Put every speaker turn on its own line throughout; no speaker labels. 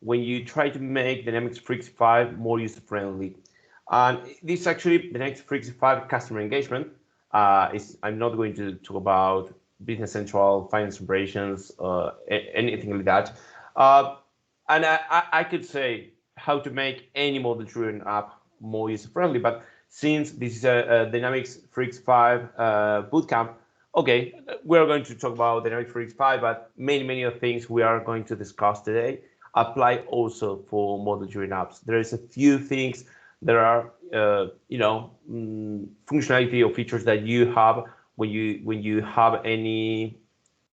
when you try to make Dynamics 365 more user-friendly. And this is actually Dynamics 365 customer engagement. I'm not going to talk about Business Central, finance operations, anything like that. And I could say how to make any model-driven app more user-friendly, but since this is a Dynamics 365 bootcamp, okay, we're going to talk about Dynamics 365, but many of things we are going to discuss today apply also for model-driven apps. There is a few things that are, functionality or features that you have when you have any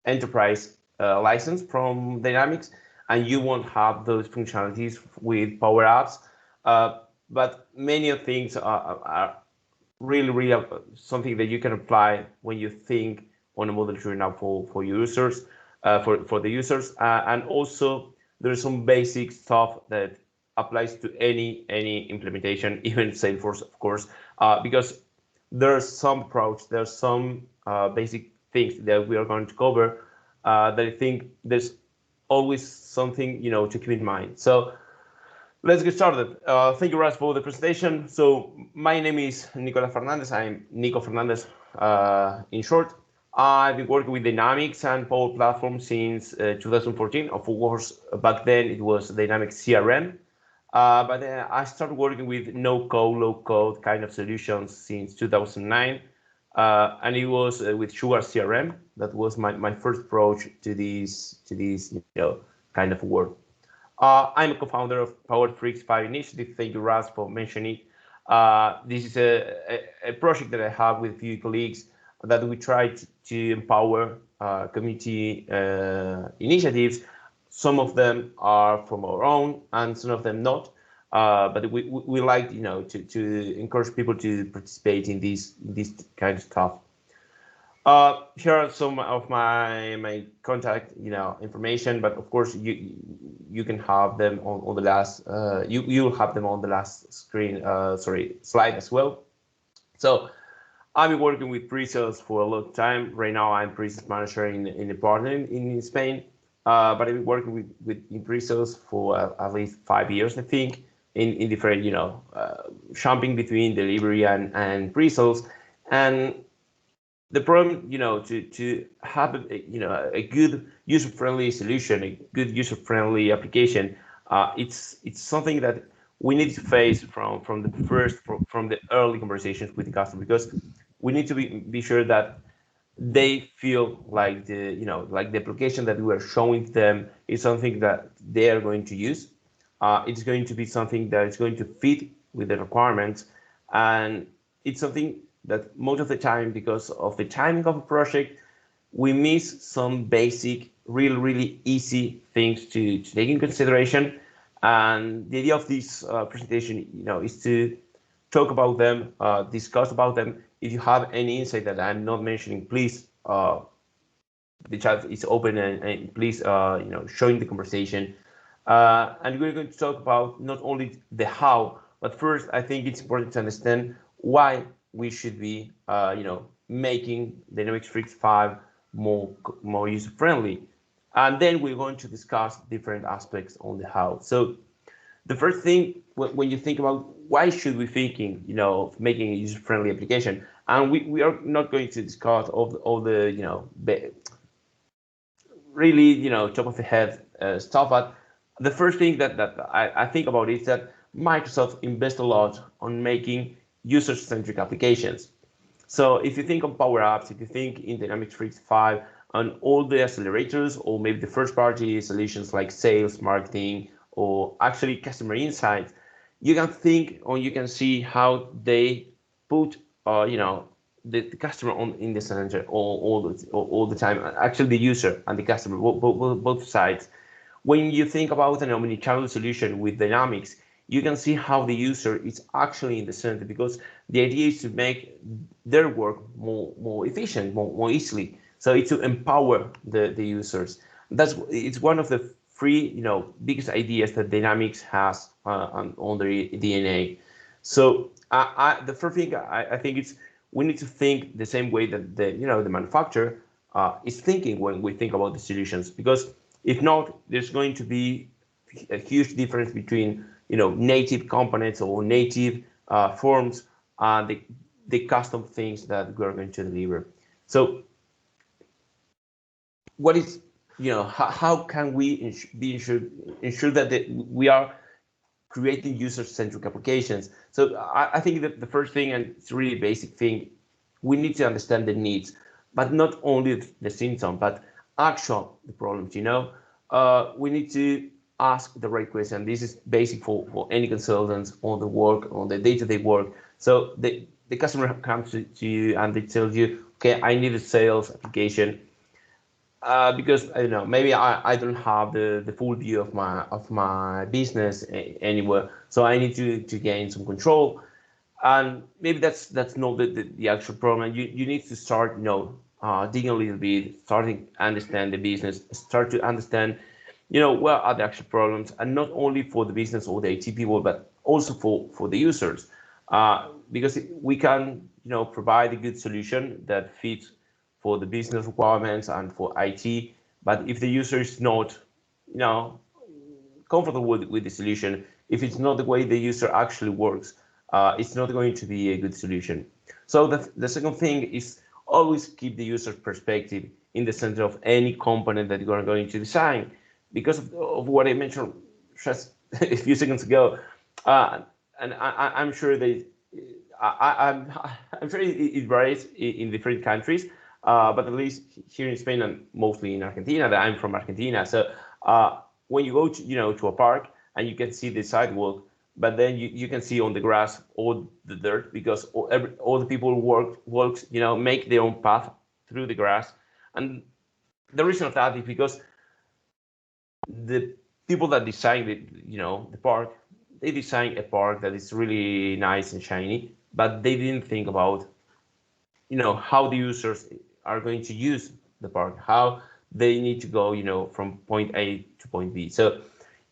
enterprise license from Dynamics, and you won't have those functionalities with Power Apps. But many of things are really something that you can apply when you think on a model-driven app for users, for the users, and also there's some basic stuff that applies to any implementation, even Salesforce, of course, because there's some approach, there's some basic things that we are going to cover that I think there's always something to keep in mind. So let's get started. Thank you, Raz, for the presentation. So my name is Nicolas Fernandez. I'm Nico Fernandez in short. I've been working with Dynamics and Power Platform since 2014. Of course, back then it was Dynamics CRM. But I started working with no-code, low-code kind of solutions since 2009. And it was with Sugar CRM. That was my first approach to this kind of work. I'm a co-founder of Power 365 Initiative. Thank you, Raz, for mentioning it. This is a project that I have with a few colleagues that we try to empower community initiatives. Some of them are from our own, and some of them not. But we like to encourage people to participate in this kind of stuff. Here are some of my contact information, but of course you can have them on the last you'll have them on the last screen slide as well. So I've been working with pre-sales for a long time. Right now I'm pre-sales manager in a partner in Spain, but I've been working with pre-sales for at least 5 years, I think, in different jumping between delivery and pre-sales. And the problem, to have a good user-friendly solution, a good user-friendly application, it's something that we need to face from the early conversations with the customer, because we need to be sure that they feel like the application that we are showing them is something that they are going to use. It's going to be something that is going to fit with the requirements, and it's something that most of the time, because of the timing of a project, we miss some basic, really easy things to take in consideration. And the idea of this presentation, is to talk about them, discuss about them. If you have any insight that I'm not mentioning, please, the chat is open, and please, join the conversation. And we're going to talk about not only the how, but first, I think it's important to understand why we should be, making Dynamics 365 more user-friendly. And then we're going to discuss different aspects on the how. So the first thing, when you think about why should we thinking, of making a user-friendly application, and we are not going to discuss all the really, top of the head stuff, but the first thing that I think about is that Microsoft invests a lot on making user-centric applications. So if you think of Power Apps, if you think in Dynamics 365 and all the accelerators, or maybe the first-party solutions like sales, marketing, or actually customer insights, you can think, or you can see how they put, the customer in the center all the time. Actually, the user and the customer, both sides. When you think about an omni-channel solution with Dynamics, you can see how the user is actually in the center, because the idea is to make their work more efficient, more easily. So it's to empower the users. It's one of the three biggest ideas that Dynamics has on their DNA. So the first thing I think is we need to think the same way that the manufacturer is thinking when we think about the solutions, because if not, there's going to be a huge difference between native components or native forms and the custom things that we're going to deliver. So what is how can we ensure that we are creating user-centric applications? So I think that the first thing, and it's a really basic thing, we need to understand the needs, but not only the symptom, but actual the problems. We need to ask the right question. This is basic for any consultants on the work, on the day-to-day work. So the customer comes to you and they tell you, okay, I need a sales application. Because I don't know, maybe I don't have the full view of my business anywhere, so I need to gain some control, and maybe that's not the actual problem. You need to start digging a little bit, starting to understand the business, start to understand what are the actual problems, and not only for the business or the IT people, but also for the users, because we can provide a good solution that fits for the business requirements and for IT. But if the user is not, comfortable with the solution, if it's not the way the user actually works, it's not going to be a good solution. So the second thing is always keep the user's perspective in the center of any component that you're going to design, because of what I mentioned just a few seconds ago. And I'm sure that I'm sure it varies in different countries, but at least here in Spain and mostly in Argentina, that I'm from Argentina. So when you go to a park and you can see the sidewalk, but then you can see on the grass all the dirt, because all the people walks make their own path through the grass. And the reason of that is because the people that design the park, they design a park that is really nice and shiny, but they didn't think about how the users are going to use the park, how they need to go from point A to point B. So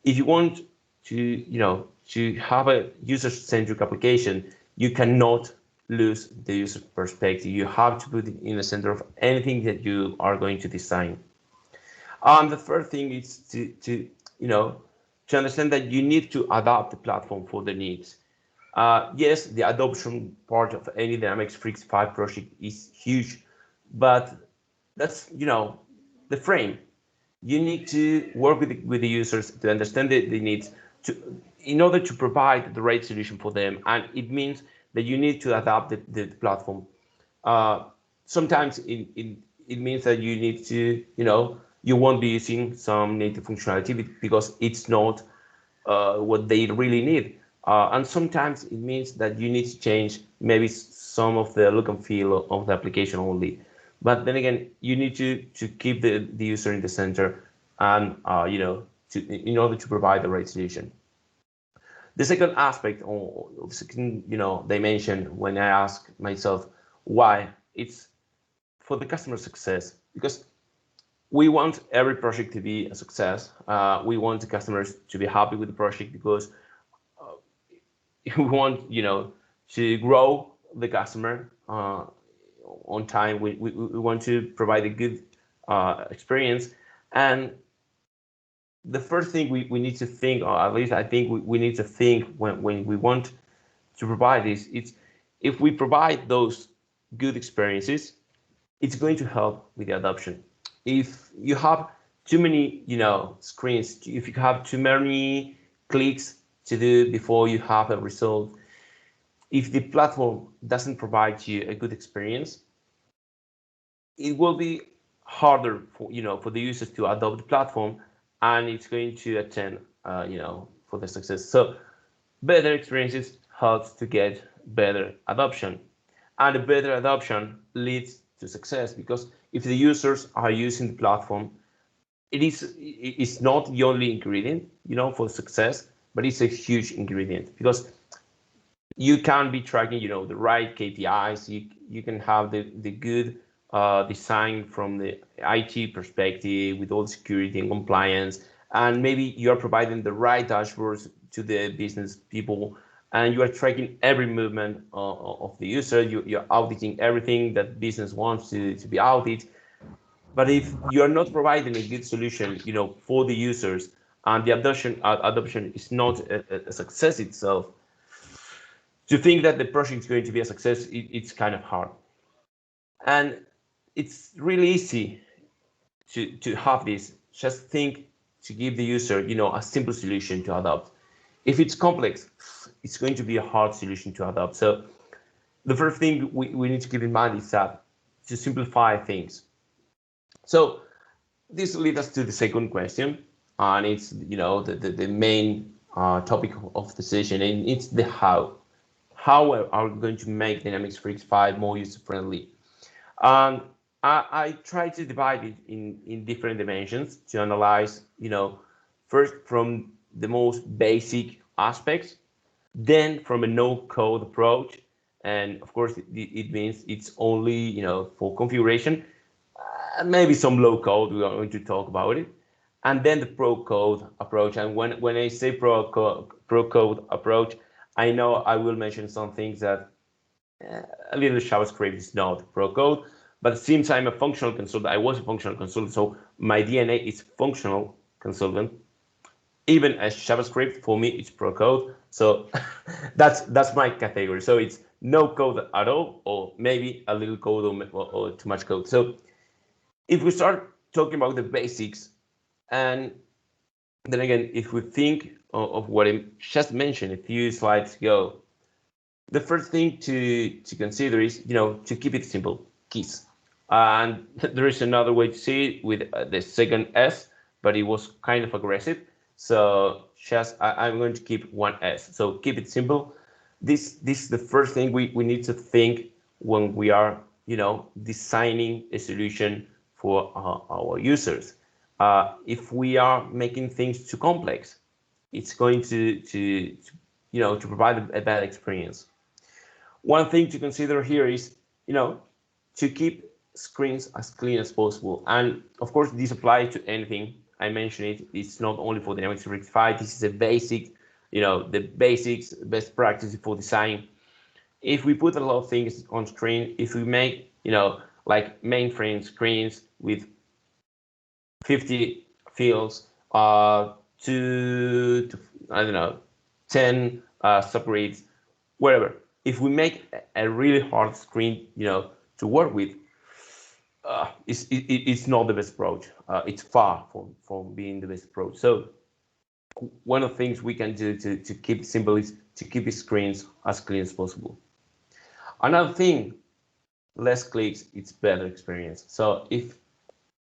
if you want to have a user-centric application, you cannot lose the user perspective. You have to put it in the center of anything that you are going to design. The third thing is to understand that you need to adapt the platform for the needs. Yes, the adoption part of any Dynamics 365 project is huge, but that's the frame. You need to work with the users to understand the needs in order to provide the right solution for them, and it means that you need to adapt the platform. Sometimes it means that you need to you won't be using some native functionality because it's not what they really need. And sometimes it means that you need to change maybe some of the look and feel of the application only. But then again, you need to keep the user in the center, and in order to provide the right solution. The second aspect, or the second dimension, when I ask myself why, it's for the customer success, because we want every project to be a success. We want the customers to be happy with the project, because we want to grow the customer on time. We want to provide a good experience. And the first thing we need to think, or at least I think we need to think when we want to provide this, it's if we provide those good experiences, it's going to help with the adoption. If you have too many screens, if you have too many clicks to do before you have a result, if the platform doesn't provide you a good experience, it will be harder for the users to adopt the platform, and it's going to attend for the success. So better experiences helps to get better adoption, and a better adoption leads to success, because if the users are using the platform, it's not the only ingredient for success, but it's a huge ingredient, because you can be tracking the right KPIs. You can have the good design from the IT perspective with all security and compliance, and maybe you're providing the right dashboards to the business people, and you are tracking every movement of the user. You're auditing everything that business wants to be audited. But if you're not providing a good solution for the users, and the adoption is not a success itself, to think that the project is going to be a success, it's kind of hard. And it's really easy to have this. Just think to give the user, a simple solution to adopt. If it's complex, it's going to be a hard solution to adopt. So the first thing we need to keep in mind is that to simplify things. So this leads us to the second question, and it's the main topic of the session, and it's the how. How are we going to make Dynamics 365 more user-friendly? And I try to divide it in different dimensions to analyze, first from the most basic aspects, then from a no-code approach, and of course it means it's only for configuration, maybe some low code. We are going to talk about it, and then the pro code approach. And when I say pro code approach, I know I will mention some things that a little JavaScript is not pro code, but since I'm a functional consultant, I was a functional consultant, so my DNA is functional consultant. Even as JavaScript, for me, it's pro code. So that's my category. So it's no code at all, or maybe a little code or too much code. So if we start talking about the basics, and then again, if we think of what I just mentioned a few slides ago, the first thing to consider is, to keep it simple, keys. And there is another way to say it with the second S, but it was kind of aggressive. So I'm going to keep one S. So keep it simple. This is the first thing we need to think when we are, designing a solution for our users. If we are making things too complex, it's going to provide a bad experience. One thing to consider here is, to keep screens as clean as possible. And of course, this applies to anything. I mentioned it. It's not only for Dynamics 365. This is a basic, the basics, best practice for design. If we put a lot of things on screen, if we make, like mainframe screens with 50 fields, to I don't know, 10 subgrids, whatever. If we make a really hard screen, to work with, it's not the best approach. It's far from being the best approach. So one of the things we can do to keep it simple is to keep the screens as clean as possible. Another thing, less clicks, it's better experience. So if,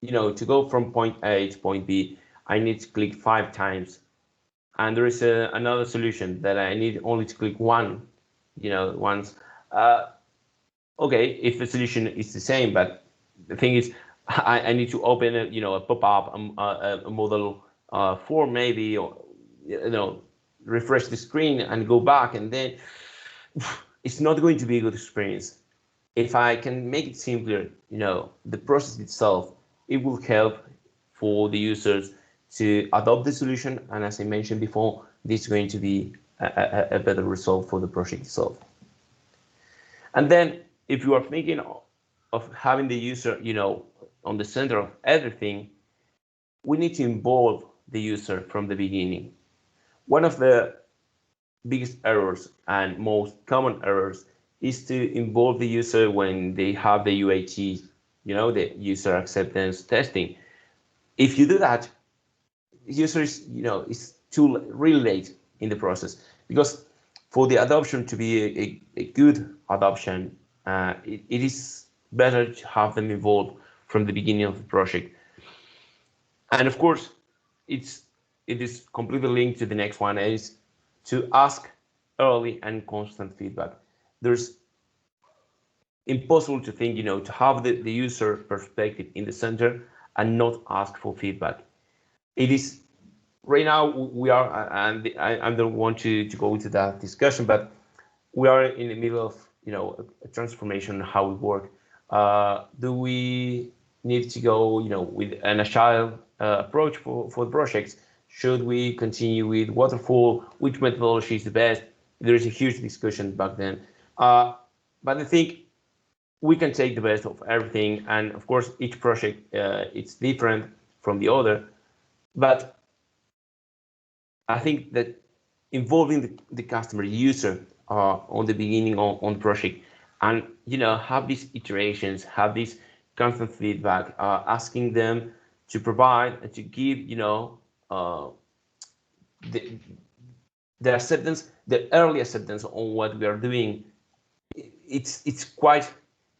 to go from point A to point B, I need to click 5 times. And there is another solution that I need only to click once. Okay, if the solution is the same, but the thing is, I need to open a pop-up, a model form maybe, or refresh the screen and go back, and then it's not going to be a good experience. If I can make it simpler, the process itself, it will help for the users to adopt the solution. And as I mentioned before, this is going to be a better result for the project itself. And then if you are thinking of having the user, on the center of everything, we need to involve the user from the beginning. One of the biggest errors and most common errors is to involve the user when they have the UAT, the user acceptance testing. If you do that, the user is too really late in the process, because for the adoption to be a good adoption, it is better to have them involved from the beginning of the project. And of course, it is completely linked to the next one, is to ask early and constant feedback. There's impossible to think, to have the user perspective in the center and not ask for feedback. It is right now we are, and I don't want to go into that discussion, but we are in the middle of a transformation how we work. Do we need to go with an agile approach for the projects? Should we continue with waterfall? Which methodology is the best? There is a huge discussion back then, but I think we can take the best of everything, and of course each project it's different from the other, but I think that involving the customer user on the beginning on the project, and have these iterations, have this constant feedback, asking them to provide and to give uh, the, the acceptance, the early acceptance on what we are doing. It's quite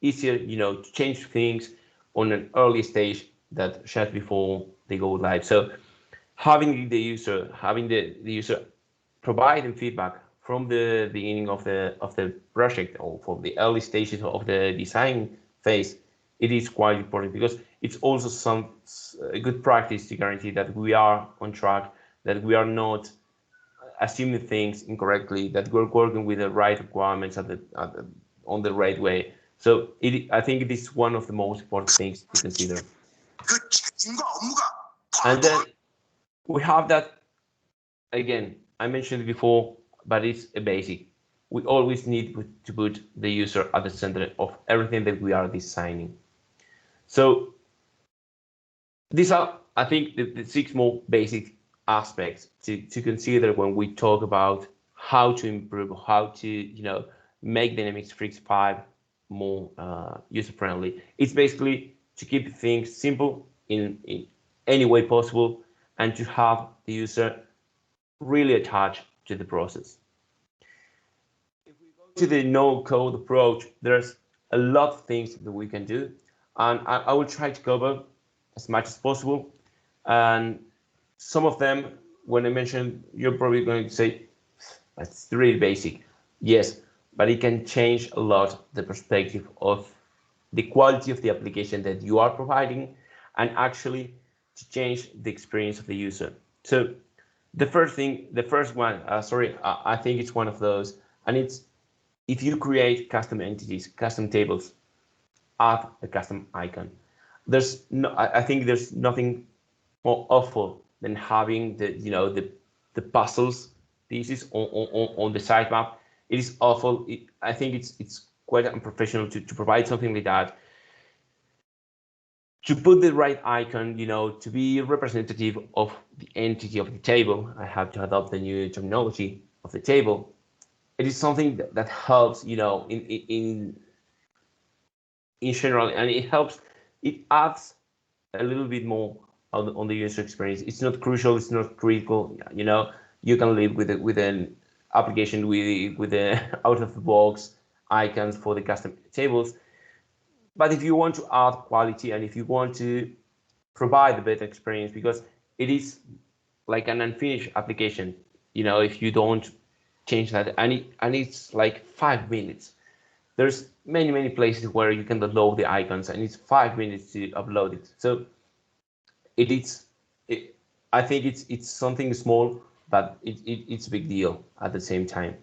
easier to change things on an early stage that just before they go live. So having the user providing feedback from the beginning of the project, or from the early stages of the design phase, it is quite important, because it's also a good practice to guarantee that we are on track, that we are not assuming things incorrectly, that we're working with the right requirements on the right way. So I think it is one of the most important things to consider. And then we have that, again, I mentioned it before, but it's a basic. We always need to put the user at the center of everything that we are designing. So these are, I think, the 6 more basic aspects to consider when we talk about how to improve, how to make Dynamics 365 more user-friendly. It's basically to keep things simple in any way possible, and to have the user really attached to the process. If we go to the no-code approach, there's a lot of things that we can do, and I will try to cover as much as possible. And some of them, when I mention, you're probably going to say, that's really basic. Yes, but it can change a lot the perspective of the quality of the application that you are providing, and actually to change the experience of the user. So the first one, I think it's one of those, and it's, if you create custom entities, custom tables, add a custom icon. I think there's nothing more awful than having the puzzles pieces on the sitemap. It is awful. I think it's quite unprofessional to provide something like that. To put the right icon, to be representative of the entity of the table, I have to adopt the new terminology of the table. It is something that helps, in general, and it adds a little bit more on the user experience. It's not crucial, it's not critical. You can live with an application with the out of the box icons for the custom tables. But if you want to add quality, and if you want to provide a better experience, because it is like an unfinished application, if you don't change that, and it's like 5 minutes. There's many places where you can download the icons, and it's 5 minutes to upload it. So I think it's something small, but it's a big deal at the same time.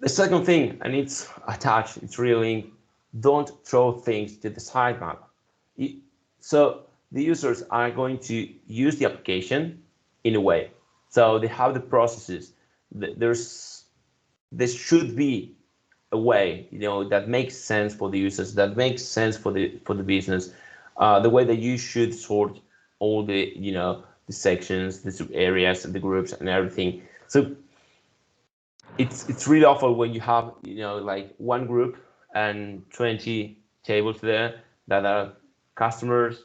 The second thing, and it's attached, it's really, don't throw things to the sitemap. So the users are going to use the application in a way. So they have the processes. There should be a way, that makes sense for the users, that makes sense for the business. The way that you should sort all the the sections, the sub areas, the groups, and everything. So it's really awful when you have like one group and 20 tables there that are customers,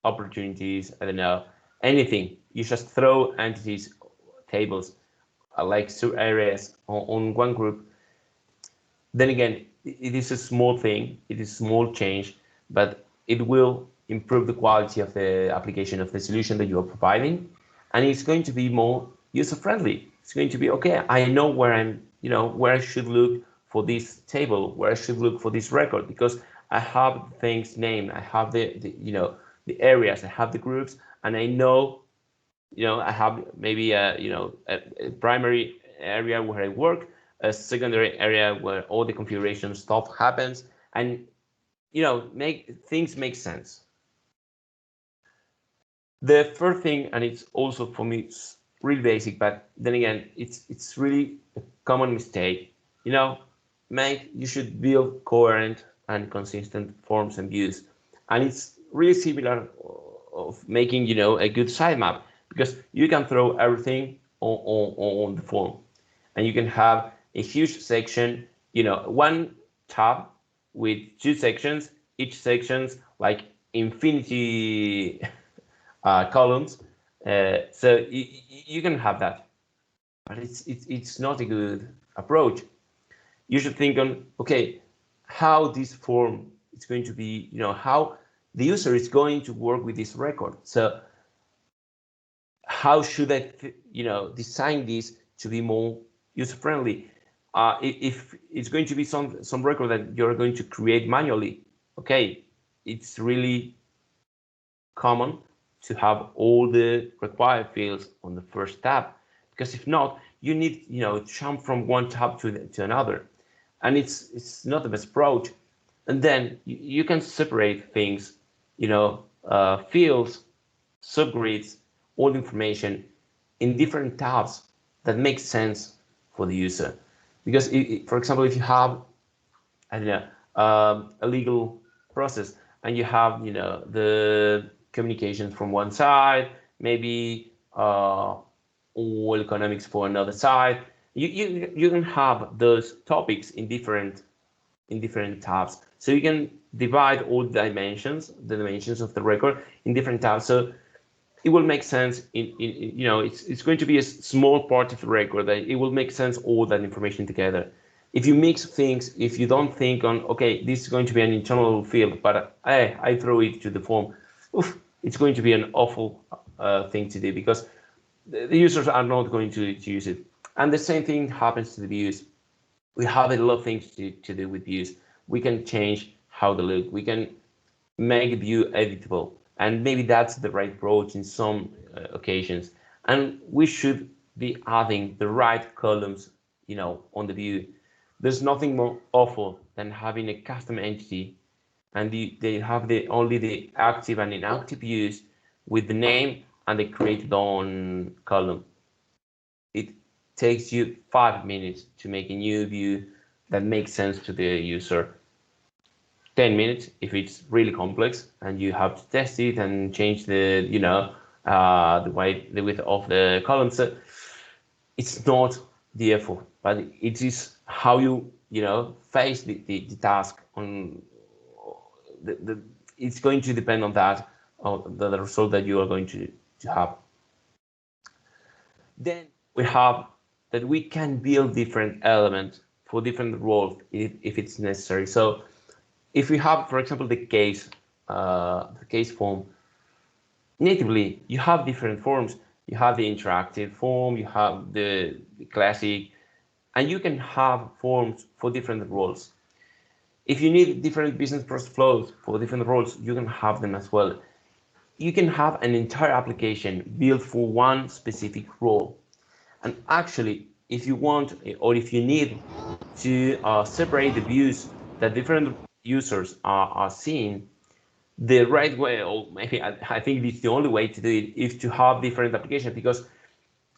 opportunities, I don't know, anything. You just throw entities, tables, like sub areas on one group. Then again, it is a small thing, it is a small change, but it will improve the quality of the application, of the solution that you are providing, and it's going to be more user-friendly. It's going to be, okay, I know where where I should look for this table, where I should look for this record, because I have things named, I have the areas, I have the groups, and I know, I have maybe a primary area where I work, a secondary area where all the configuration stuff happens, and make things make sense. The third thing, and it's also for me it's really basic, but then again it's really a common mistake. You should build coherent and consistent forms and views, and it's really similar of making a good sitemap, because you can throw everything on the form, and you can have a huge section, one tab with two sections, each sections like infinity columns. So you can have that, but it's not a good approach. You should think on, okay, how this form is going to be, how the user is going to work with this record. So how should I, design this to be more user friendly? If it's going to be some record that you're going to create manually, okay, it's really common to have all the required fields on the first tab, because if not, you need to jump from one tab to another, and it's not the best approach. And then you can separate things, fields, subgrids, all the information in different tabs that make sense for the user. Because for example, if you have, I don't know, a legal process, and you have, the communications from one side, maybe all economics for another side. You can have those topics in different tabs, so you can divide all the dimensions of the record in different tabs. So it will make sense it's going to be a small part of the record that it will make sense all that information together. If you mix things, if you don't think on, okay, this is going to be an internal field, but I throw it to the form, it's going to be an awful thing to do, because the users are not going to use it. And the same thing happens to the views. We have a lot of things to do with views. We can change how they look. We can make a view editable, and maybe that's the right approach in some occasions. And we should be adding the right columns, on the view. There's nothing more awful than having a custom entity, and they have only the active and inactive views with the name and the created on column. It takes you 5 minutes to make a new view that makes sense to the user. 10 minutes if it's really complex and you have to test it and change the the width of the columns. So it's not the effort, but it is how you face the task. On the it's going to depend on that, on the result that you are going to have. Then we have that we can build different elements for different roles if it's necessary. So if we have, for example, the case form, natively you have different forms. You have the interactive form, you have the classic, and you can have forms for different roles. If you need different business process flows for different roles, you can have them as well. You can have an entire application built for one specific role. And actually, if you want, or if you need to separate the views that different users are seeing, the right way, or maybe I think it's the only way to do it, is to have different applications, because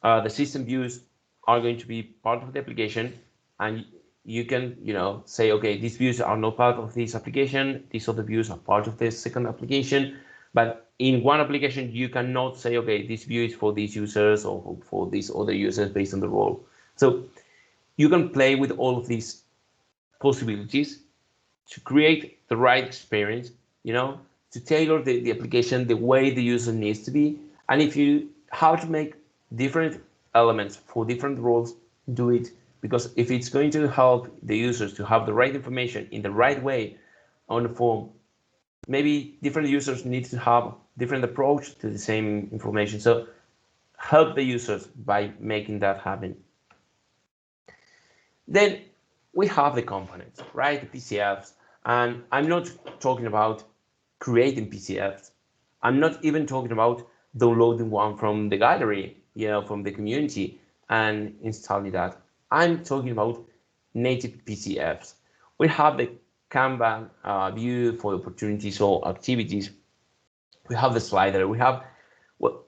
the system views are going to be part of the application, and you can say, okay, these views are not part of this application, these other views are part of the second application. But in one application you cannot say, okay, this view is for these users or for these other users based on the role. So you can play with all of these possibilities to create the right experience, to tailor the application the way the user needs to be. And if you have to make different elements for different roles, do it, because if it's going to help the users to have the right information in the right way on the form, maybe different users need to have different approach to the same information. So help the users by making that happen. Then we have the components, right? The PCFs. And I'm not talking about creating PCFs. I'm not even talking about downloading one from the gallery, from the community and installing that. I'm talking about native PCFs. We have the Kanban view for opportunities or activities. We have the slider. We have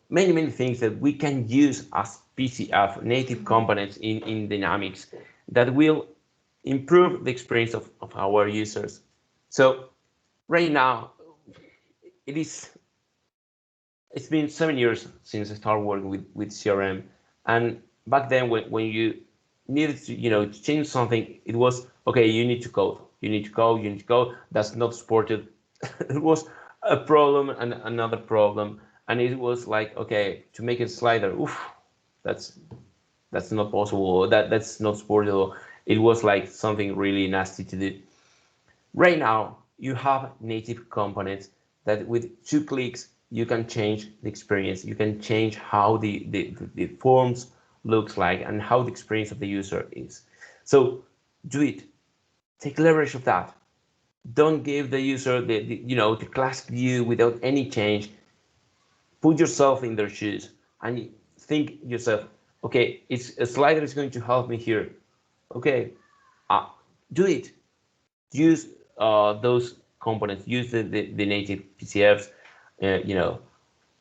many things that we can use as PCF native components in Dynamics that will improve the experience of our users. So right now, it is It's been 7 years since I started working with CRM, and back then when you needed to to change something, it was okay. You need to code. You need to code. You need to code. That's not supported. It was a problem and another problem, and it was like okay to make a slider. Oof, that's that's not possible. That's not supported. It was like something really nasty to do. Right now, you have native components that with 2 clicks, you can change the experience. You can change how the forms looks like and how the experience of the user is. So do it. Take leverage of that. Don't give the user the classic view without any change. Put yourself in their shoes and think yourself, okay, it's a slider is going to help me here. Okay, uh, do it. Use those components, use the native PCFs, uh, you know,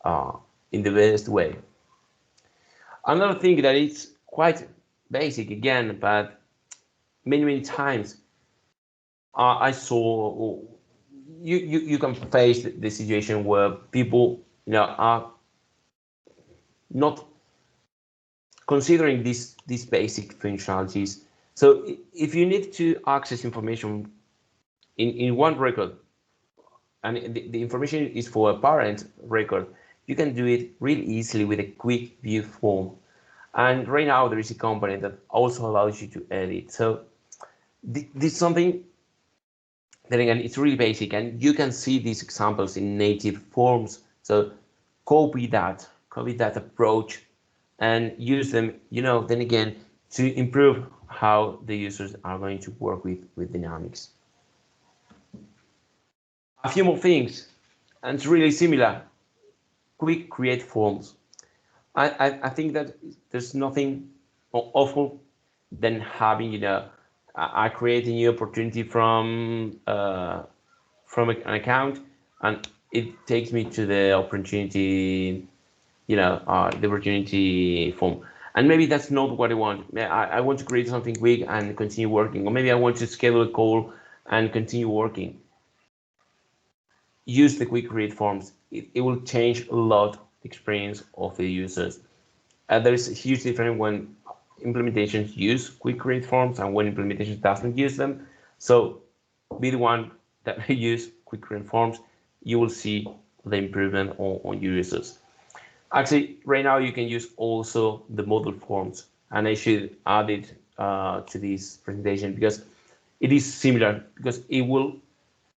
uh, in the best way. Another thing that is quite basic again, but many times I saw you can face the situation where people are not considering these basic functionalities. So if you need to access information in one record and the information is for a parent record, you can do it really easily with a quick view form. And right now there is a component that also allows you to edit. So this is something that again it's really basic, and you can see these examples in native forms. So copy that approach, and use them. Then again to improve how the users are going to work with Dynamics. A few more things, and it's really similar. Quick create forms. I think that there's nothing awful than having I create a new opportunity from an account, and it takes me to the opportunity form, and maybe that's not what I want. I want to create something quick and continue working, or maybe I want to schedule a call and continue working. Use the quick create forms. It will change a lot the experience of the users. There is a huge difference when implementations use quick create forms and when implementations doesn't use them. So be the one that use quick create forms. You will see the improvement on your users. Actually, right now you can use also the model forms, and I should add it to this presentation because it is similar, because it will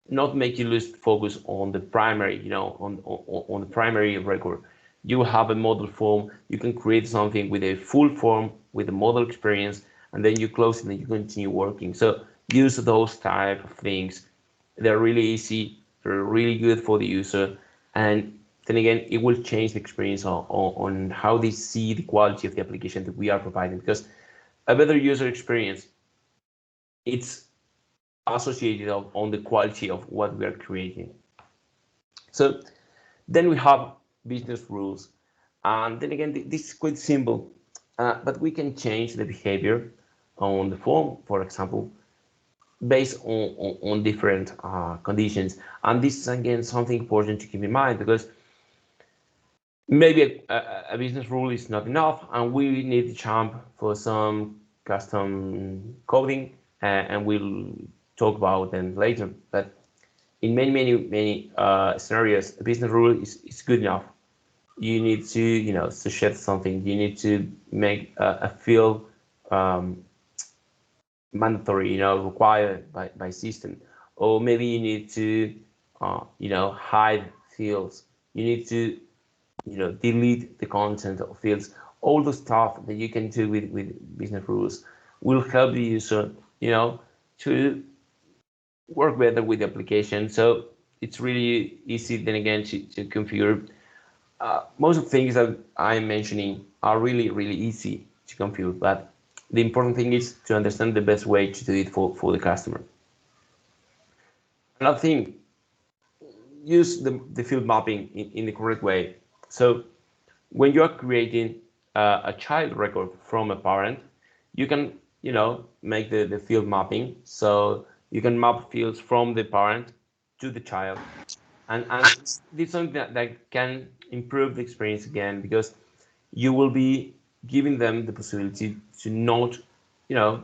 not make you lose focus on the primary, on the primary record. You have a model form, you can create something with a full form with a model experience, and then you close it and you continue working. So use those type of things. They're really easy, they're really good for the user, and then again, it will change the experience on how they see the quality of the application that we are providing, because a better user experience, it's associated on the quality of what we are creating. So then we have business rules. And then again, this is quite simple, but we can change the behavior on the form, for example, based on different conditions. And this is again something important to keep in mind, because maybe a business rule is not enough and we need to jump for some custom coding, and we'll talk about them later. But in many scenarios, a business rule is good enough. You need to to shed something. You need to make a field mandatory, required by system, or maybe you need to hide fields. You need to delete the content of fields. All the stuff that you can do with business rules will help the user to work better with the application. So it's really easy then again to configure. Most of the things that I'm mentioning are really easy to configure, but the important thing is to understand the best way to do it for the customer. Another thing, use the field mapping in the correct way. So when you are creating a child record from a parent, you can make the field mapping. So you can map fields from the parent to the child, and this is something that can improve the experience again, because you will be giving them the possibility to not,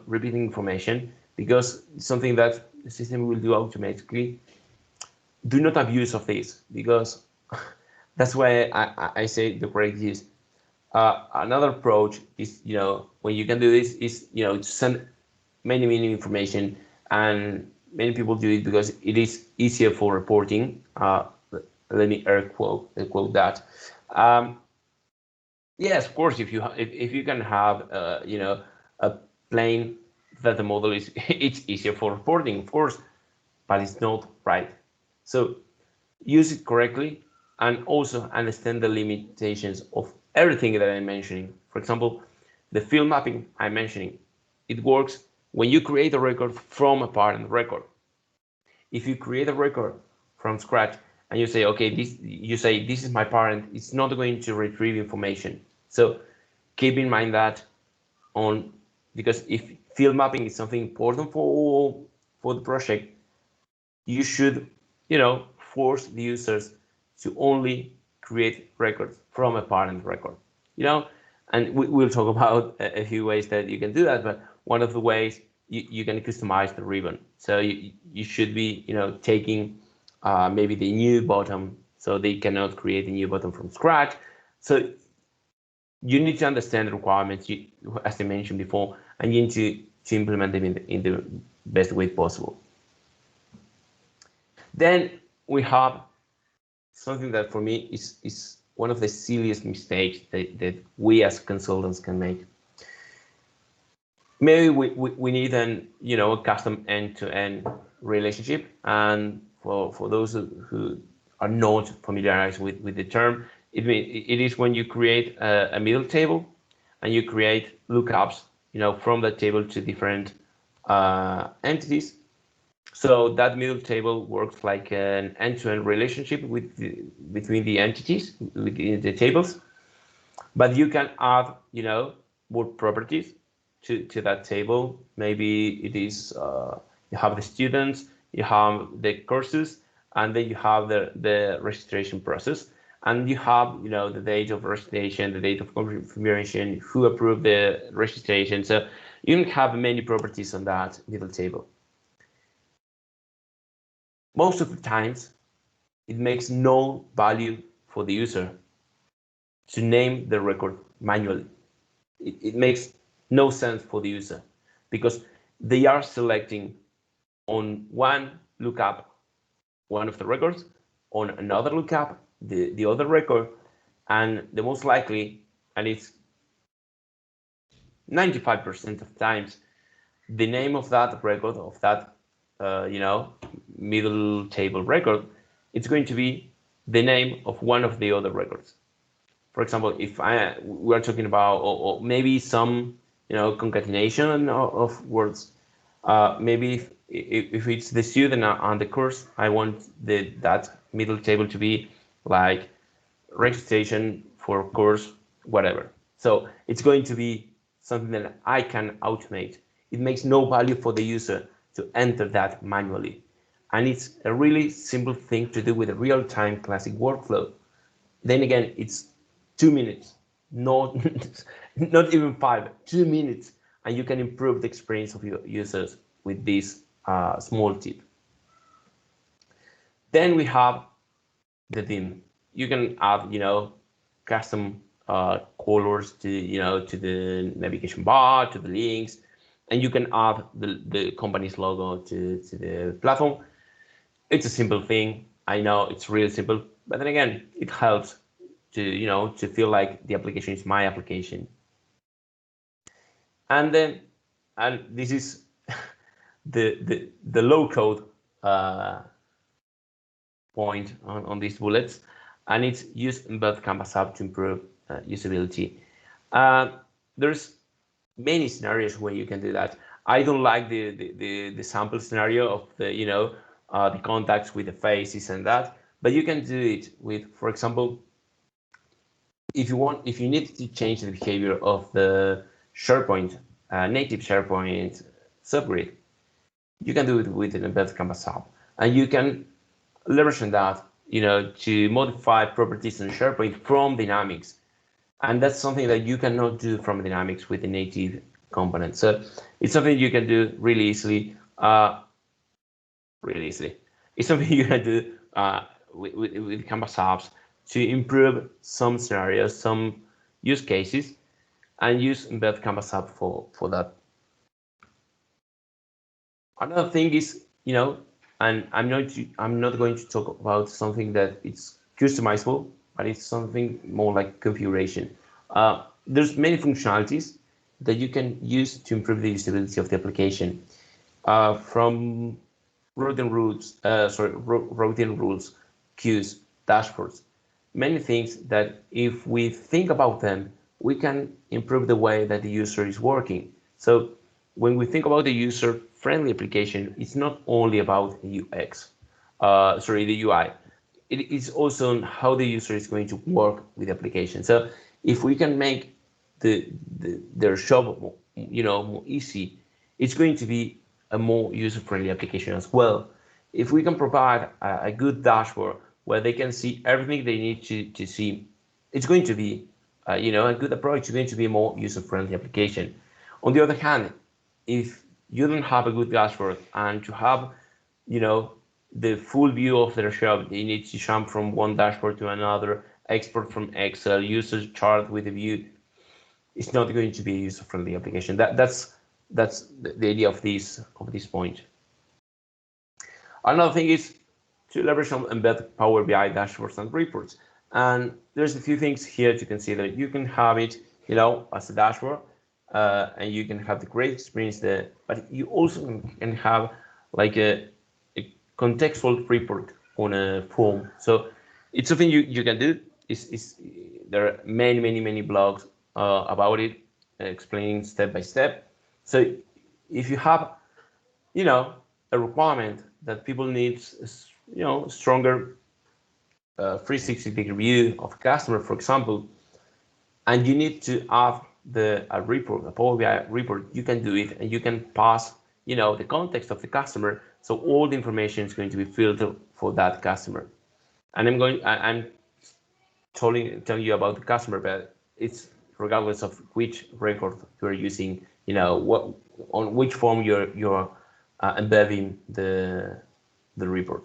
repeating information, because something that the system will do automatically. Do not abuse of this, because that's why I say the correct use. Another approach is, when you can do this is, to send many information, and many people do it because it is easier for reporting. Let me air quote that. Yes, of course, if you can have, a plane that the model is, it's easier for reporting, of course, but it's not right. So use it correctly, and also understand the limitations of everything that I'm mentioning. For example, the field mapping I'm mentioning, it works when you create a record from a parent record. If you create a record from scratch and you say, okay, this is my parent, it's not going to retrieve information. So keep in mind that because if field mapping is something important for the project, you should, force the users to only create records from a parent record, and we'll talk about a few ways that you can do that. But one of the ways, you can customize the ribbon. So you should be, taking maybe the new button, so they cannot create a new button from scratch. So you need to understand the requirements, as I mentioned before, and you need to implement them in the best way possible. Then we have something that for me is one of the silliest mistakes that we as consultants can make. Maybe we need a custom end-to-end relationship, and for those who are not familiarized with the term, it is when you create a middle table and you create lookups, from that table to different entities. So that middle table works like an end-to-end relationship between the entities within the tables, but you can add, more properties to that table. Maybe it is you have the students, you have the courses, and then you have the registration process, and you have, the date of registration, the date of confirmation, who approved the registration. So you can have many properties on that middle table. Most of the times, it makes no value for the user to name the record manually. It makes no sense for the user, because they are selecting on one lookup one of the records, on another lookup the other record, and the most likely, and it's 95% of times, the name of that record, of that middle table record, it's going to be the name of one of the other records. For example, if we are talking about, or maybe some concatenation of words, maybe if it's the student on the course, I want that middle table to be like registration for course, whatever. So it's going to be something that I can automate. It makes no value for the user to enter that manually. And it's a really simple thing to do with a real-time classic workflow. Then again, it's 2 minutes, not not even 5, 2 minutes, and you can improve the experience of your users with this small tip. Then we have the theme. You can add, custom colors to the navigation bar, to the links, and you can add the company's logo to the platform. It's a simple thing. I know it's really simple, but then again, it helps to feel like the application is my application. And this is the low code point on these bullets, and it's use embed Canvas app to improve usability. There's many scenarios where you can do that. I don't like the sample scenario of the contacts with the faces and that, but you can do it with, for example, if you need to change the behavior of the SharePoint, native SharePoint subgrid, you can do it with an embedded Canvas app, and you can leverage that to modify properties in SharePoint from Dynamics. And that's something that you cannot do from Dynamics with the native component. So it's something you can do really easily. Really easily. It's something you can do with Canvas apps to improve some scenarios, some use cases, and use embed Canvas app for that. Another thing is, and I'm not going to talk about something that it's customizable, but it's something more like configuration. There's many functionalities that you can use to improve the usability of the application, from routing rules, queues, dashboards, many things that if we think about them, we can improve the way that the user is working. So when we think about the user-friendly application, it's not only about the UX, the UI. It is also on how the user is going to work with the application. So if we can make their job more easy, it's going to be a more user-friendly application as well. If we can provide a good dashboard where they can see everything they need to see, it's going to be a good approach. It's going to be a more user-friendly application. On the other hand, if you don't have a good dashboard and to have the full view of their shop, they need to jump from one dashboard to another, export from Excel, use a chart with a view. It's not going to be a user-friendly application. That's the idea of this point. Another thing is to leverage some embed Power BI dashboards and reports. And there's a few things here to consider. You can have it, as a dashboard, and you can have the great experience there. But you also can have like a contextual report on a form. So it's something you can do. There are many blogs about it, explaining step by step. So if you have, a requirement that people need, stronger 360-degree view of a customer, for example, and you need to add a report, a Power BI report, you can do it, and you can pass, the context of the customer, so all the information is going to be filtered for that customer. And I'm telling you about the customer, but it's regardless of which record you're using, on which form you're embedding the report.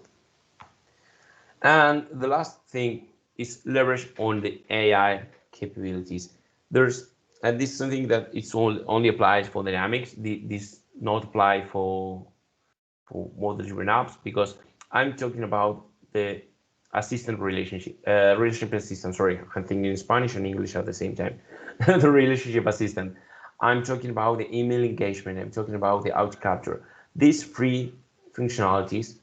And the last thing is leverage on the AI capabilities. And this is something that it's only applies for Dynamics. This not apply for model-driven apps, because I'm talking about the assistant relationship assistant. Sorry, I'm thinking in Spanish and English at the same time. The relationship assistant. I'm talking about the email engagement. I'm talking about the auto capture. These free functionalities,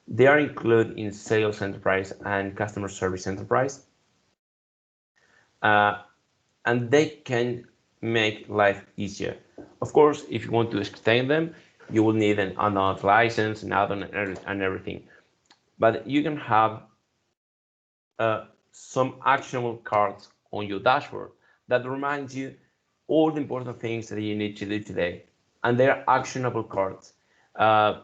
they are included in Sales Enterprise and Customer Service Enterprise, and they can make life easier. Of course, if you want to extend them, you will need another license and everything. But you can have some actionable cards on your dashboard that reminds you all the important things that you need to do today. And they are actionable cards,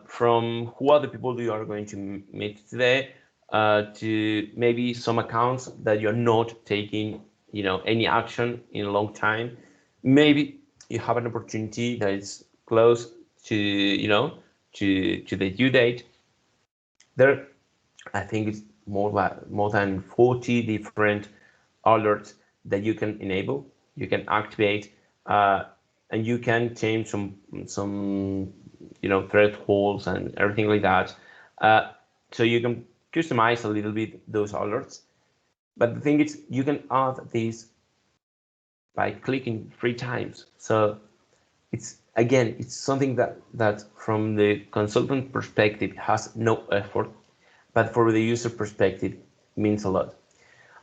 from who are the people you are going to meet today, to maybe some accounts that you're not taking any action in a long time. Maybe you have an opportunity that is close to to the due date. There, I think it's more than 40 different alerts that you can enable, you can activate, and you can change some thresholds and everything like that. So you can customize a little bit those alerts. But the thing is, you can add these by clicking 3 times. So it's something that from the consultant perspective has no effort, but for the user perspective means a lot.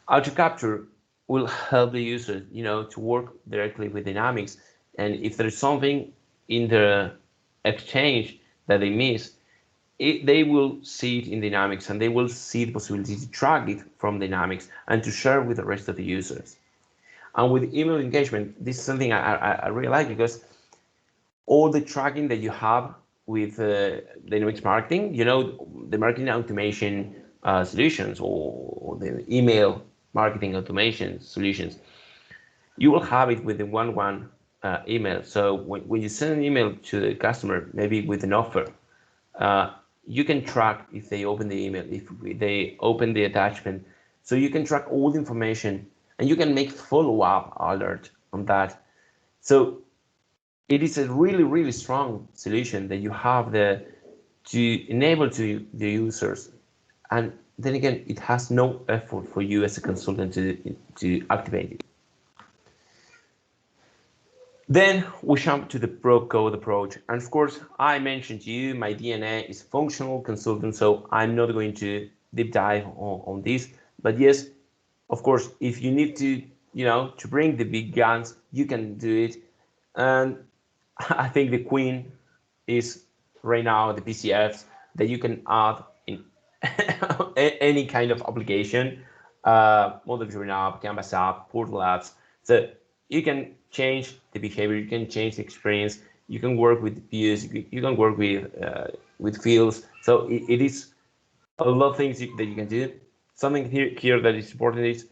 Auto capture will help the user, to work directly with Dynamics, and if there's something in the exchange that they miss, they will see it in Dynamics, and they will see the possibility to track it from Dynamics and to share with the rest of the users. And with email engagement, this is something I really like, because all the tracking that you have with Dynamics marketing, the marketing automation, solutions or the email marketing automation solutions, you will have it with the one email. So when you send an email to the customer, maybe with an offer, you can track if they open the email, if they open the attachment. So you can track all the information and you can make follow-up alert on that. So it is a really, really strong solution that you have to enable to the users. And then again, it has no effort for you as a consultant to activate it. Then we jump to the pro code approach. And of course, I mentioned to you, my DNA is functional consultant, so I'm not going to deep dive on this. But yes, of course, if you need to, to bring the big guns, you can do it. And I think the queen is right now the PCFs that you can add in any kind of application, model-driven app, Canvas app, portal apps. So you can change the behavior, you can change the experience, you can work with views, you can work with fields. So it is a lot of things that you can do. Something here that is important is,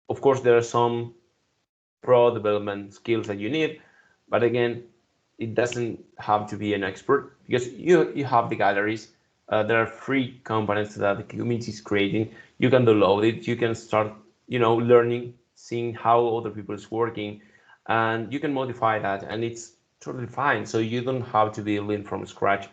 of course, there are some pro development skills that you need, but again, it doesn't have to be an expert because you have the galleries. There are free components that the community is creating. You can download it. You can start, learning, seeing how other people is working, and you can modify that, and it's totally fine. So you don't have to be learning from scratch.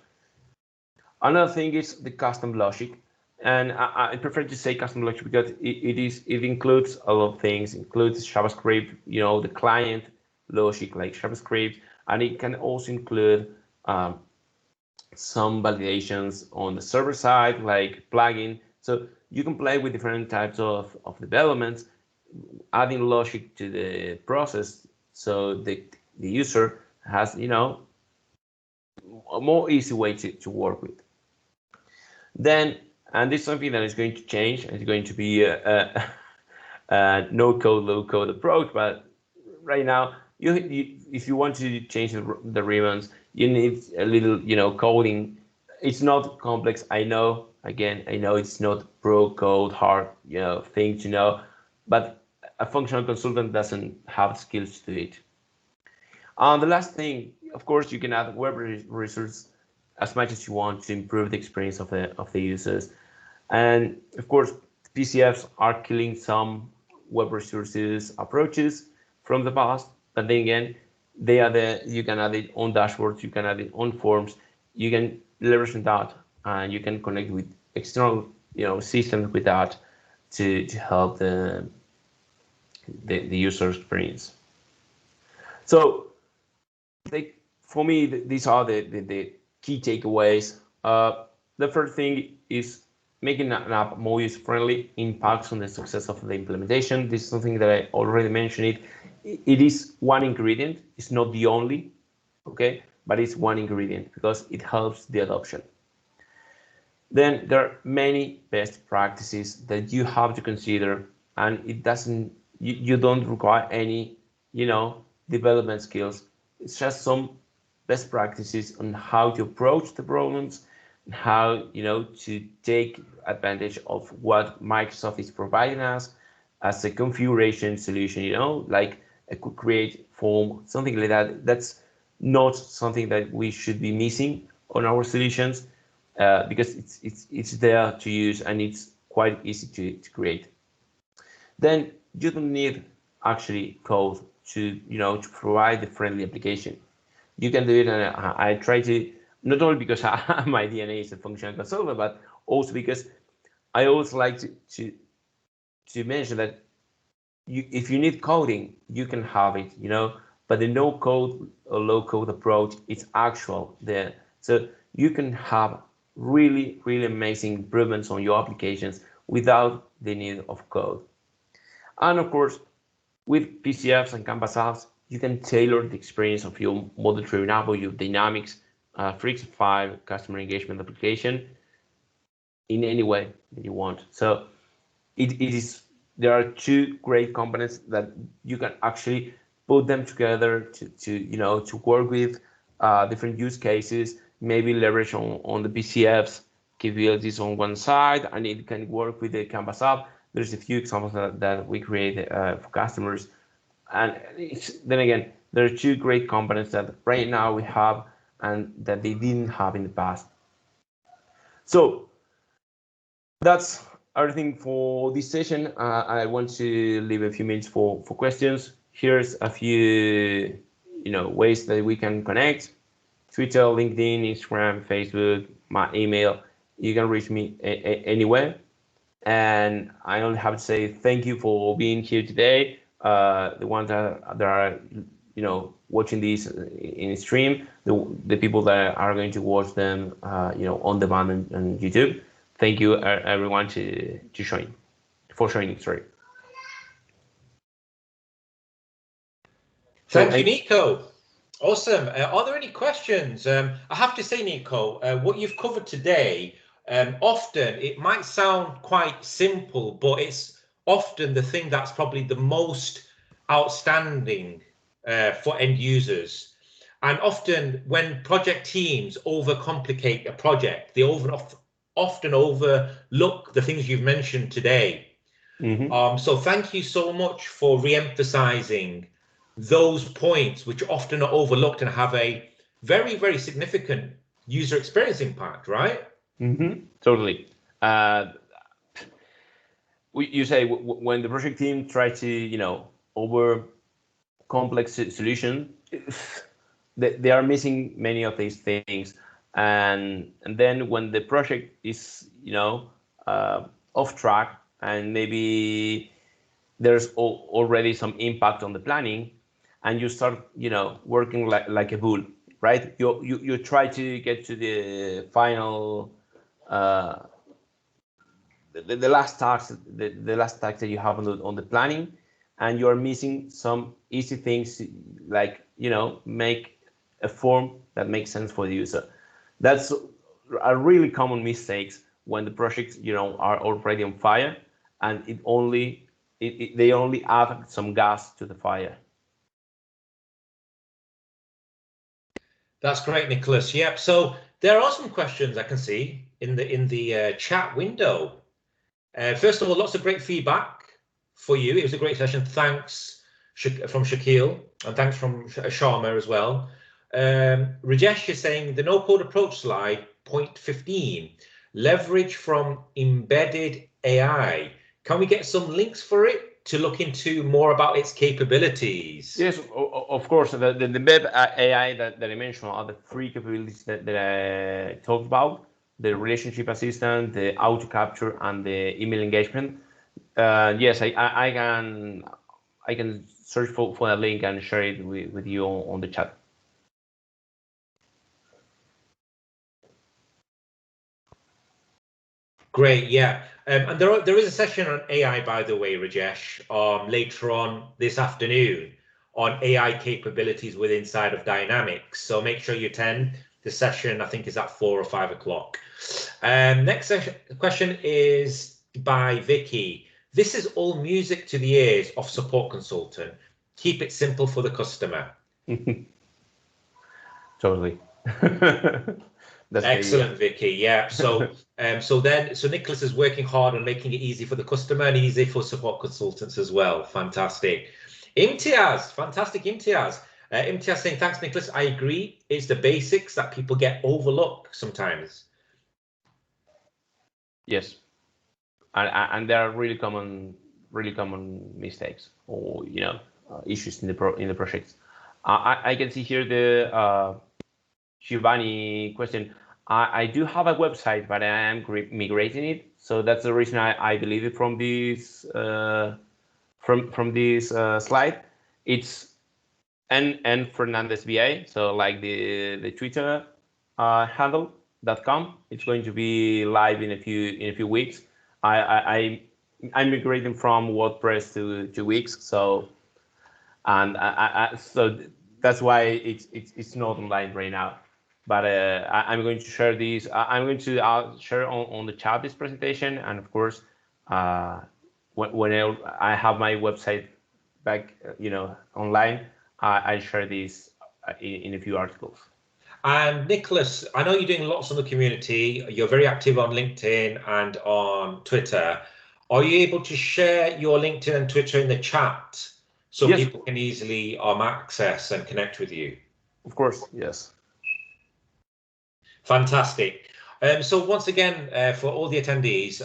Another thing is the custom logic, and I prefer to say custom logic because it includes a lot of things. It includes JavaScript, the client logic like JavaScript, and it can also include some validations on the server side like plugin. So you can play with different types of developments, adding logic to the process so the user has a more easy way to work with. Then, and this is something that is going to change. It's going to be a no code, low code approach. But right now, if you want to change the ribbons, you need a little, coding. It's not complex. I know. Again, I know it's not pro code hard, thing to know, but a functional consultant doesn't have skills to do it. The last thing, of course, you can add web resources as much as you want to improve the experience of the users. And of course, PCFs are killing some web resources approaches from the past, but then again, you can add it on dashboards, you can add it on forms, you can leverage that, and you can connect with external systems with that to help the user experience. So for me, these are the key takeaways. The first thing is making an app more user-friendly impacts on the success of the implementation. This is something that I already mentioned. It is one ingredient. It's not the only, okay, but it's one ingredient because it helps the adoption. Then there are many best practices that you have to consider, and you don't require any, development skills. It's just some best practices on how to approach the problems, how to take advantage of what Microsoft is providing us as a configuration solution, like a quick create form, something like that. That's not something that we should be missing on our solutions because it's there to use and it's quite easy to create. Then you don't need actually code to provide the friendly application. You can do it, and I try to, not only because my DNA is a functional consultant, but also because I always like to mention that if you need coding, you can have it, but the no code or low code approach is actual there. So you can have really, really amazing improvements on your applications without the need of code. And of course, with PCFs and Canvas apps, you can tailor the experience of your model-driven app or your Dynamics 365 customer engagement application in any way that you want. So there are two great components that you can actually put them together to work with different use cases, maybe leverage on the PCFs, capabilities on one side, and it can work with the Canvas app. There's a few examples that we create for customers. And then again, there are two great components that right now we have and that they didn't have in the past. So that's everything for this session. I want to leave a few minutes for questions. Here's a few ways that we can connect: Twitter, LinkedIn, Instagram, Facebook, my email. You can reach me anywhere. And I only have to say thank you for being here today. The ones that are watching this in stream, the people that are going to watch them on demand on YouTube. Thank you everyone for joining. Sorry.
Thank you, Nico. Awesome. Are there any questions? I have to say, Nico, what you've covered today, often it might sound quite simple, but it's often the thing that's probably the most outstanding for end users. And often when project teams overcomplicate a project, they often overlook the things you've mentioned today. So thank you so much for re-emphasizing those points, which often are overlooked and have a very, very significant user experience impact, right?
Totally. You say when the project team try to over complex solution, they are missing many of these things, and then when the project is off track and maybe there's already some impact on the planning, and you start working like a bull, right? You try to get to the final the last task, the last task that you have on the planning, and you're missing some easy things like make a form that makes sense for the user. That's a really common mistakes when the projects are already on fire, and they only add some gas to the fire.
That's great, Nicholas. Yep. So there are some questions I can see in the chat window. First of all, lots of great feedback for you. It was a great session. Thanks from Shaquille, and thanks from Sharma as well. Rajesh is saying the no-code approach slide, point 15, leverage from embedded AI. Can we get some links for it to look into more about its capabilities?
Yes, of course. The embedded AI that I mentioned are the three capabilities that I talked about: the relationship assistant, the auto capture, and the email engagement. Yes, I can search for a link and share it with you on the chat.
Great, yeah. And there is a session on AI, by the way, Rajesh, later on this afternoon on AI capabilities with inside of Dynamics. So make sure you attend. The session, I think, is at 4 or 5 o'clock. Next question is by Vicky. This is all music to the ears of support consultant. Keep it simple for the customer.
Totally.
That's excellent, Vicky. Yeah. So Nicholas is working hard on making it easy for the customer and easy for support consultants as well. Fantastic. Imtiaz, fantastic, Imtiaz. Imtiaz saying, thanks, Nicholas. I agree. It's the basics that people get overlooked sometimes.
Yes. And there are really common mistakes or issues in the projects. I can see here the Giovanni question. I do have a website, but I am migrating it, so that's the reason I deleted from this from this slide. It's N Fernandez VA, so like the Twitter handle.com. It's going to be live in a few weeks. I'm migrating from WordPress to Wix, so so that's why it's not online right now. But I'm going to share these. I'm going to share on the chat this presentation, and of course, when I have my website back, online, I share these in a few articles.
And Nicholas, I know you're doing lots in the community. You're very active on LinkedIn and on Twitter. Are you able to share your LinkedIn and Twitter in the chat so
Yes,
people can easily access and connect with you?
of course. Yes.
Fantastic. So once again, for all the attendees,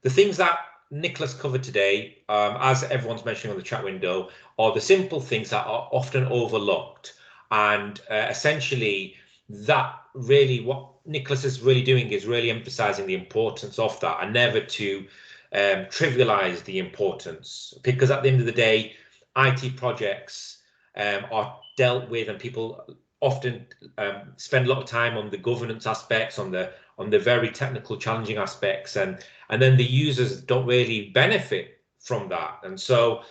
the things that Nicholas covered today, as everyone's mentioning on the chat window, are the simple things that are often overlooked. And essentially, that really what Nicholas is really doing is really emphasizing the importance of that and never to trivialize the importance. Because at the end of the day, IT projects are dealt with and people often spend a lot of time on the governance aspects, on the very technical, challenging aspects, and then the users don't really benefit from that. And so,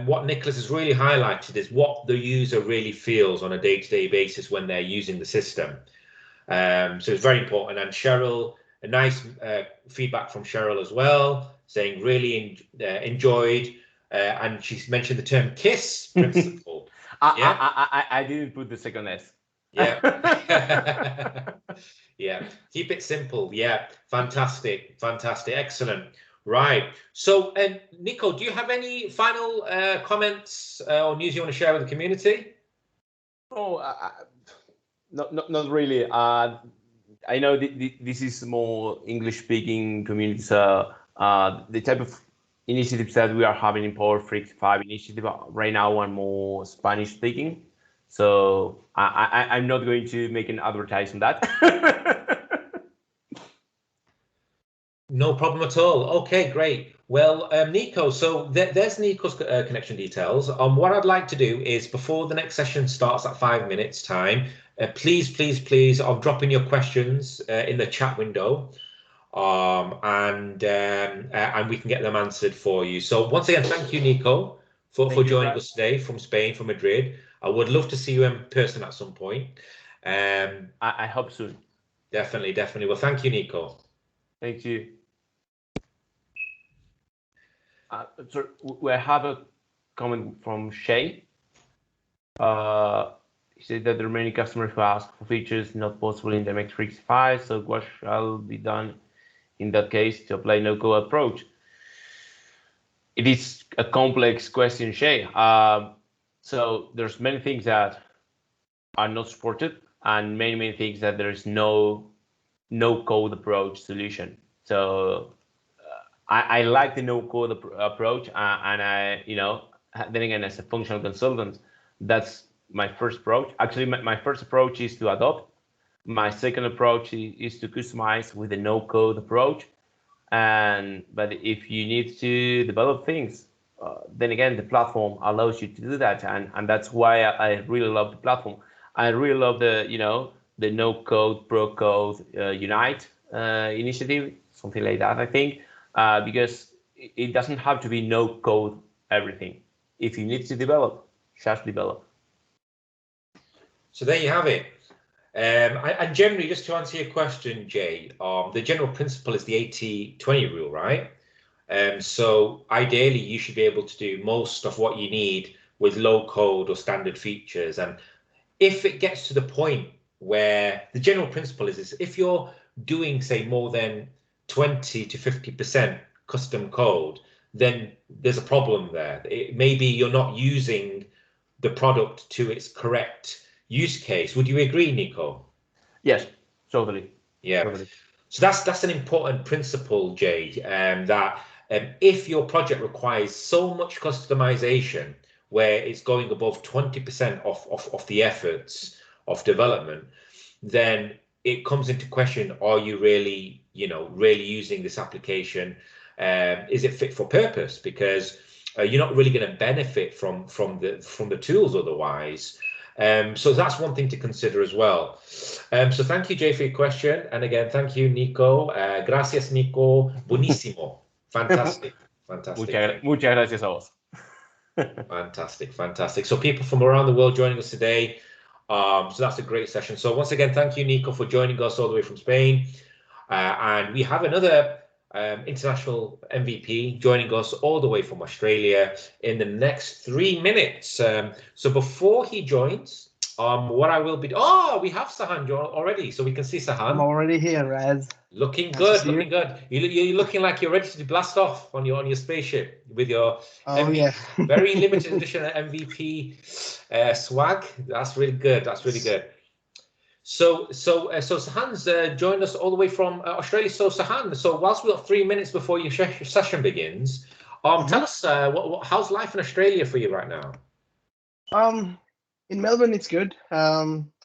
what Nicholas has really highlighted is what the user really feels on a day-to-day basis when they're using the system. So it's very important. And Cheryl, a nice feedback from Cheryl as well, saying really enjoyed, and she's mentioned the term KISS principle.
I didn't put the second S.
Yeah. Yeah. Keep it simple. Yeah. Fantastic. Fantastic. Excellent. Right. So, Nico, do you have any final comments or news you want to share with the community?
Oh, not really. I know this is more English-speaking community, so the type of initiatives that we are having in Power 365 initiative right now are more Spanish-speaking. So I'm not going to make an advertise on that.
No problem at all. Okay, great. Well, Nico, so there's Nico's connection details. What I'd like to do is before the next session starts at 5 minutes time, please, I'm dropping your questions in the chat window, and we can get them answered for you. So once again, thank you, Nico, for joining us today from Spain, from Madrid. I would love to see you in person at some point.
I hope soon.
Definitely. Well, thank you, Nico.
Thank you. So we have a comment from Shay. He said that there are many customers who ask for features not possible in the MX365. So what shall be done in that case to apply no-code approach? It is a complex question, Shay. So there's many things that are not supported, and many things that there is no code approach solution. So I like the no code approach, and I, then again, as a functional consultant, that's my first approach. Actually, my first approach is to adopt. My second approach is to customize with a no code approach. But if you need to develop things, then again, the platform allows you to do that, and that's why I really love the platform. I really love the no code pro code unite initiative, something like that. I think because it doesn't have to be no code everything. If you need to develop, just develop.
So there you have it. And generally, just to answer your question, Jay, the general principle is the 80-20 rule, right? So ideally, you should be able to do most of what you need with low code or standard features. And if it gets to the point where the general principle is if you're doing, say, more than 20 to 50% custom code, then there's a problem there. Maybe you're not using the product to its correct use case. Would you agree, Nico?
Yes, totally.
Yeah.
Totally.
So that's an important principle, Jay, that if your project requires so much customization where it's going above 20% of the efforts of development, then it comes into question, are you really using this application? Is it fit for purpose? Because you're not really going to benefit from the tools otherwise. So that's one thing to consider as well. So thank you, Jay, for your question. And again, thank you, Nico. Gracias, Nico. Buenísimo. Fantastic.
Muchas gracias a vos.
Fantastic. So people from around the world joining us today. So that's a great session. So once again, thank you, Nico, for joining us all the way from Spain. And we have another international MVP joining us all the way from Australia in the next 3 minutes. So before he joins, What I will be. Oh, we have Sahan already, so we can see Sahan.
I'm already here, Raz.
Looking
Nice
good,
to see
looking good. You're looking like you're ready to blast off on your spaceship with your
Oh yeah.
very limited edition MVP swag. That's really good. That's really good. So Sahan's joined us all the way from Australia. So Sahan, so whilst we've got 3 minutes before your session begins, tell us how's life in Australia for you right now?
In Melbourne it's good.